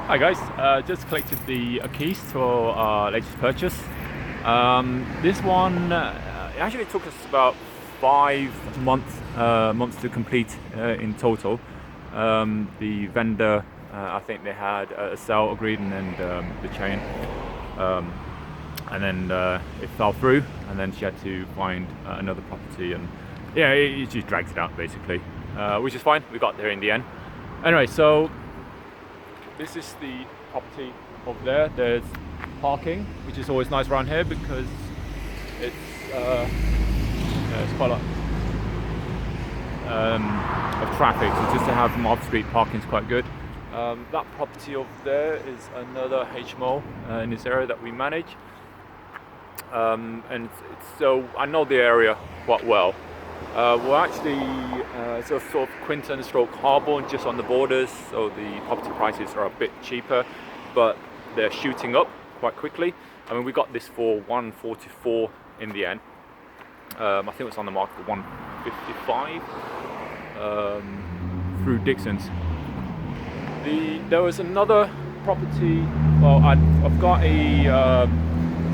Hi guys, just collected the keys for our latest purchase. This one it actually took us about 5 months to complete in total. The vendor, I think they had a sale agreed and then the chain, and then it fell through, and then she had to find another property, and yeah, it just dragged it out basically, which is fine. We got there in the end. Anyway, so this is the property over there. There's parking, which is always nice around here because it's it's quite a lot of traffic. So just to have some off-street parking is quite good. That property over there is another HMO in this area that we manage, and so I know the area quite well. We're actually sort of Quinton stroke Harborne, just on the borders, so the property prices are a bit cheaper, but they're shooting up quite quickly. I mean, we got this for 144 in the end. I think it was on the market for 155 through Dixon's. There was another property. Well, I've got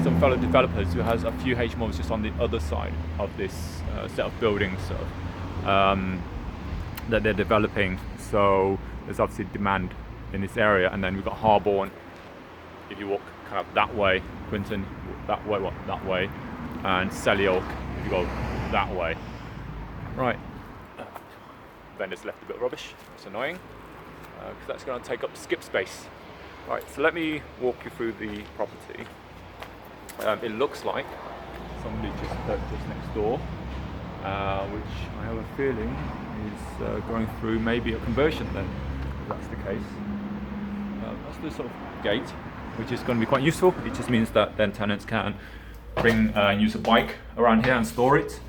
some fellow developers who has a few HMOs just on the other side of this set of buildings that they're developing. So there's obviously demand in this area, and then we've got Harborne. If you walk kind of that way, Quinton that way, and Selly if you go that way. Right. Vendor's left a bit of rubbish. It's annoying because that's going to take up skip space. Right. So let me walk you through the property. It looks like somebody just purchased next door, which I have a feeling is going through maybe a conversion then, if that's the case. That's the sort of gate, which is going to be quite useful. It just means that then tenants can bring and use a bike around here and store it,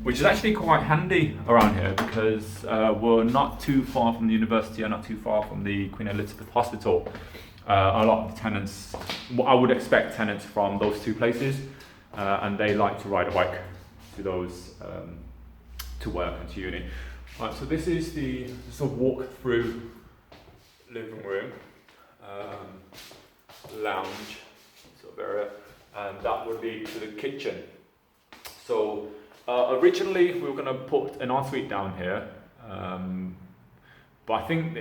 which is actually quite handy around here because we're not too far from the university and not too far from the Queen Elizabeth Hospital. A lot of tenants, I would expect tenants from those two places, and they like to ride a bike to those, to work and to uni. Right, so this is the sort of walk through living room, lounge sort of area, and that would lead to the kitchen. So originally we were going to put an ensuite down here, but I think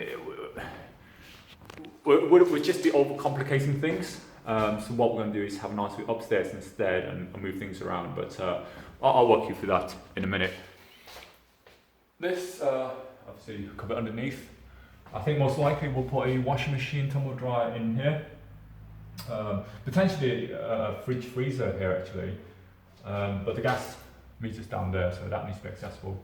we'd just be overcomplicating things. So what we're going to do is have an ensuite upstairs instead and move things around. But I'll walk you through that in a minute. This obviously cover underneath. I think most likely we'll put a washing machine, tumble dryer in here. Potentially a fridge freezer here actually. But the gas meter's down there, so that needs to be accessible.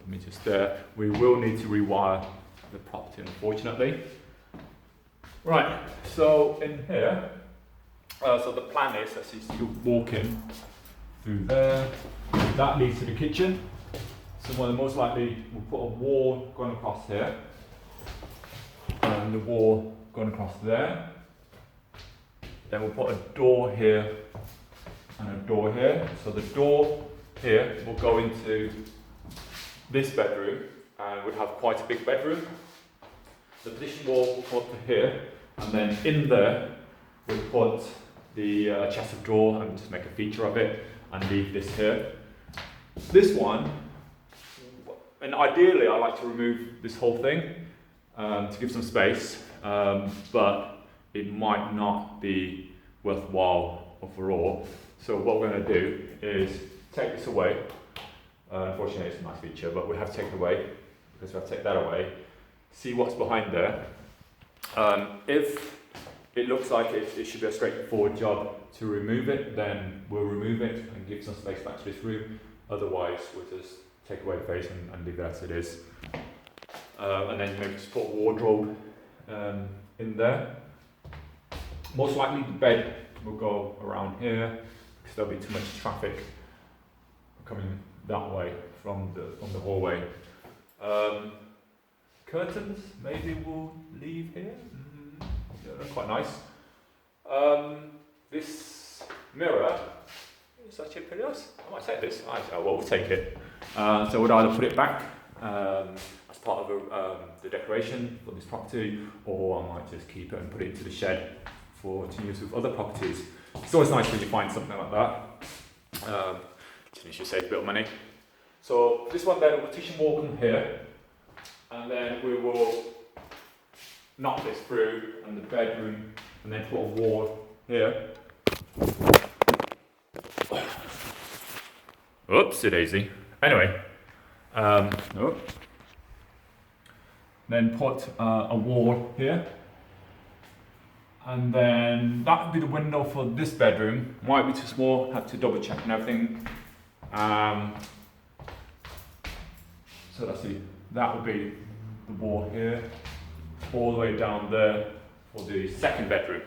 The meter's there. We will need to rewire the property, unfortunately. Right, so in here, so the plan is, as you walk in through there, that leads to the kitchen. So most likely we'll put a wall going across here, and the wall going across there. Then we'll put a door here and a door here. So the door here will go into this bedroom, and we'll have quite a big bedroom. The partition wall will come up to here, and then in there we'll put the chest of drawer and just make a feature of it and leave this here. This one, and ideally I like to remove this whole thing to give some space, but it might not be worthwhile overall. So what we're going to do is take this away. Unfortunately it's a nice feature, but we have to take it away because we have to take that away. See what's behind there. If it looks like it should be a straightforward job to remove it, then we'll remove it and give some space back to this room. Otherwise, we'll just take away the face and leave it as it is. And then maybe just put a wardrobe in there. Most likely the bed will go around here because there'll be too much traffic coming that way from the hallway. Curtains, maybe we'll leave here. Yeah, they're quite nice. This mirror is actually pretty nice. I might take this. We'll take it. So we'd either put it back as part of the decoration for this property, or I might just keep it and put it into the shed to use with other properties. It's always nice when you find something like that. Just you save a bit of money. So this one then, a partition wall come here, and then we will knock this through and the bedroom, and then put a wall here. Oopsie daisy. Anyway, then put a wall here, and then that would be the window for this bedroom. Might be too small, had to double check and everything. So let's see, that would be the wall here, all the way down there for the second bedroom.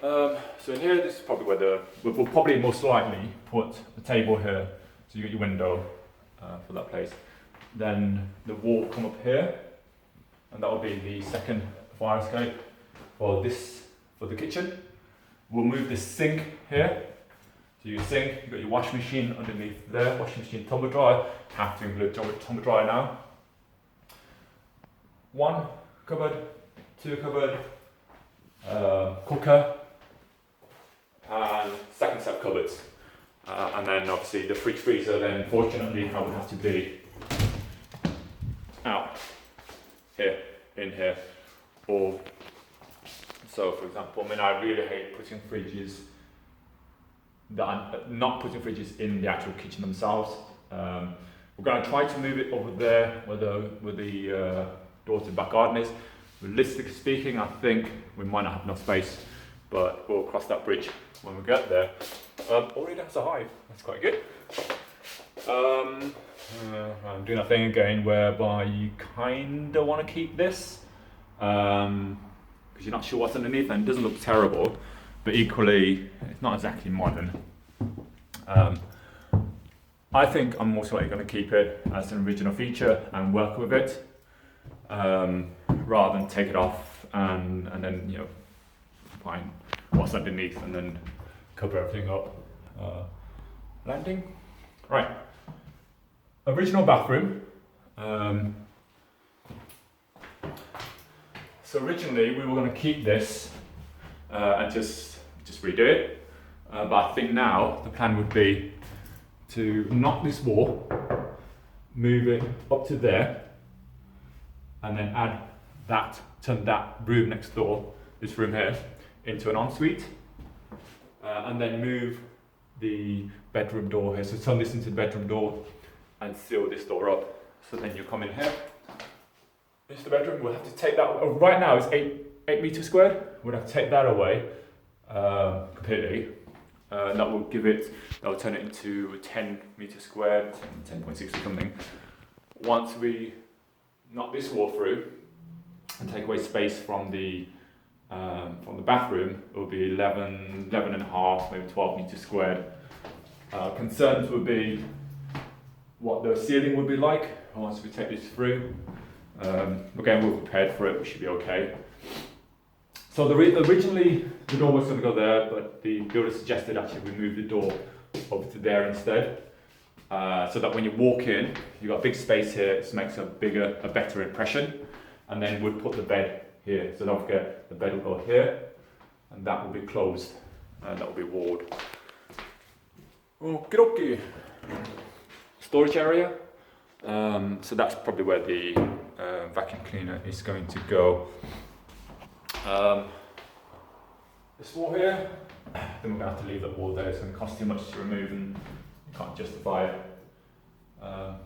So in here, this is probably where we'll probably most likely put the table here, so you get your window for that place. Then the wall will come up here, and that will be the second fire escape for the kitchen. We'll move the sink here. So your sink, you've got your washing machine underneath there, washing machine, tumble dryer. Have to include tumble dryer now. One cupboard, two cupboard, cooker, and second set of cupboards. And then obviously the fridge freezer, then fortunately I would have to be out here, in here. Or, so for example, I mean, I really hate putting fridges, not putting fridges in the actual kitchen themselves. We're going to try to move it over there where the door to the back garden is. Realistically speaking, I think we might not have enough space, but we'll cross that bridge when we get there. Already has a hive, that's quite good. I'm doing that thing again whereby you kind of want to keep this because you're not sure what's underneath, and it doesn't look terrible, but equally it's not exactly modern. I think I'm most likely going to keep it as an original feature and work with it rather than take it off and then find what's underneath and then cover everything up. Landing. Right. Original bathroom. So originally we were going to keep this and just redo it, but I think now the plan would be to knock this wall, move it up to there, and then turn that room next door, this room here, into an ensuite, and then move the bedroom door here. So turn this into the bedroom door and seal this door up. So then you come in here. This is the bedroom. We'll have to take that. Right now it's 8 meters squared. We'll have to take that away completely. That will turn it into 10 meters squared, 10.6 or something. Once we knock this wall through and take away space from the bathroom, it will be 11 and a half, maybe 12 meters squared. Concerns would be what the ceiling would be like once we take this through. Again, we're prepared for it, we should be okay. So originally the door was going to go there, but the builder suggested actually we move the door over to there instead. So that when you walk in, you've got a big space here, it makes a better impression. And then we'd put the bed here. So don't forget, the bed will go here, and that will be closed, and that will be walled. Okay. Storage area. So that's probably where the vacuum cleaner is going to go. This wall here, then we're going to have to leave that wall there. It's going to cost too much to remove and you can't justify it.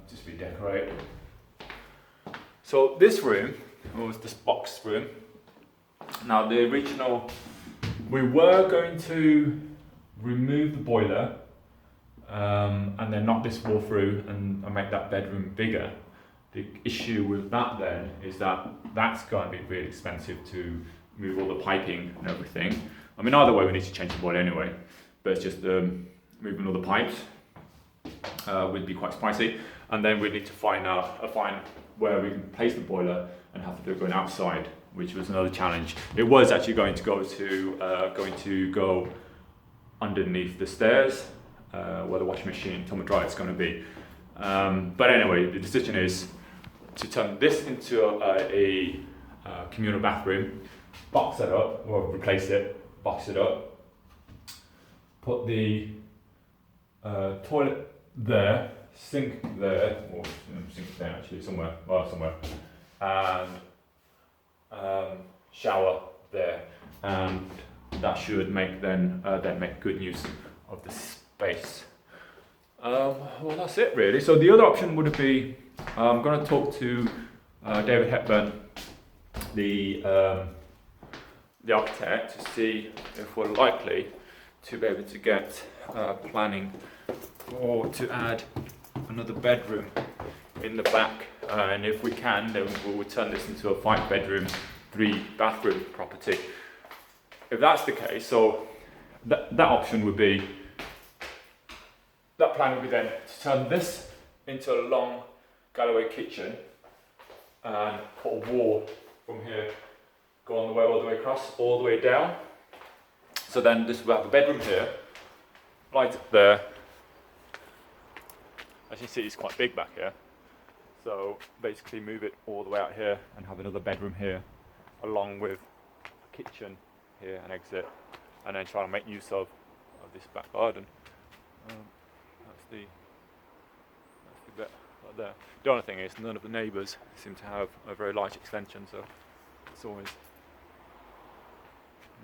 Just redecorate. So this room was this box room. Now the original, we were going to remove the boiler and then knock this wall through and make that bedroom bigger. The issue with that then is that that's going to be really expensive to move all the piping and everything. I mean, either way we need to change the boiler anyway, but it's just moving all the pipes would be quite pricey, and then we need to find where we can place the boiler and have to do it going outside, which was another challenge. It was actually going to go underneath the stairs where the washing machine, tumble dryer is going to be. But anyway, the decision is to turn this into a communal bathroom, box it up, or replace it, box it up, put the toilet there, sink there, or sink there actually, somewhere, and shower there, and that should make make good use of the space. Well, that's it really. So the other option would be, I'm going to talk to David Hepburn, the architect, to see if we're likely to be able to get planning or to add another bedroom in the back, and if we can, then we'll turn this into a 5-bedroom, 3-bathroom property. If that's the case, so that option would be, that plan would be then to turn this into a long Galloway kitchen and put a wall from here, go all the way across, all the way down. So then this will have a bedroom here, right up there. As you see, it's quite big back here. So basically move it all the way out here and have another bedroom here, along with a kitchen here and exit, and then try to make use of this back garden. That's the bit right there. The only thing is, none of the neighbours seem to have a very large extension, so it's always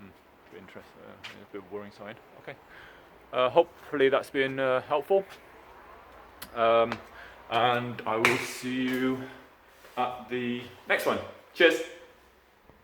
a bit interesting, a bit of a worrying sign. Okay. Hopefully that's been helpful. And I will see you at the next one. Cheers.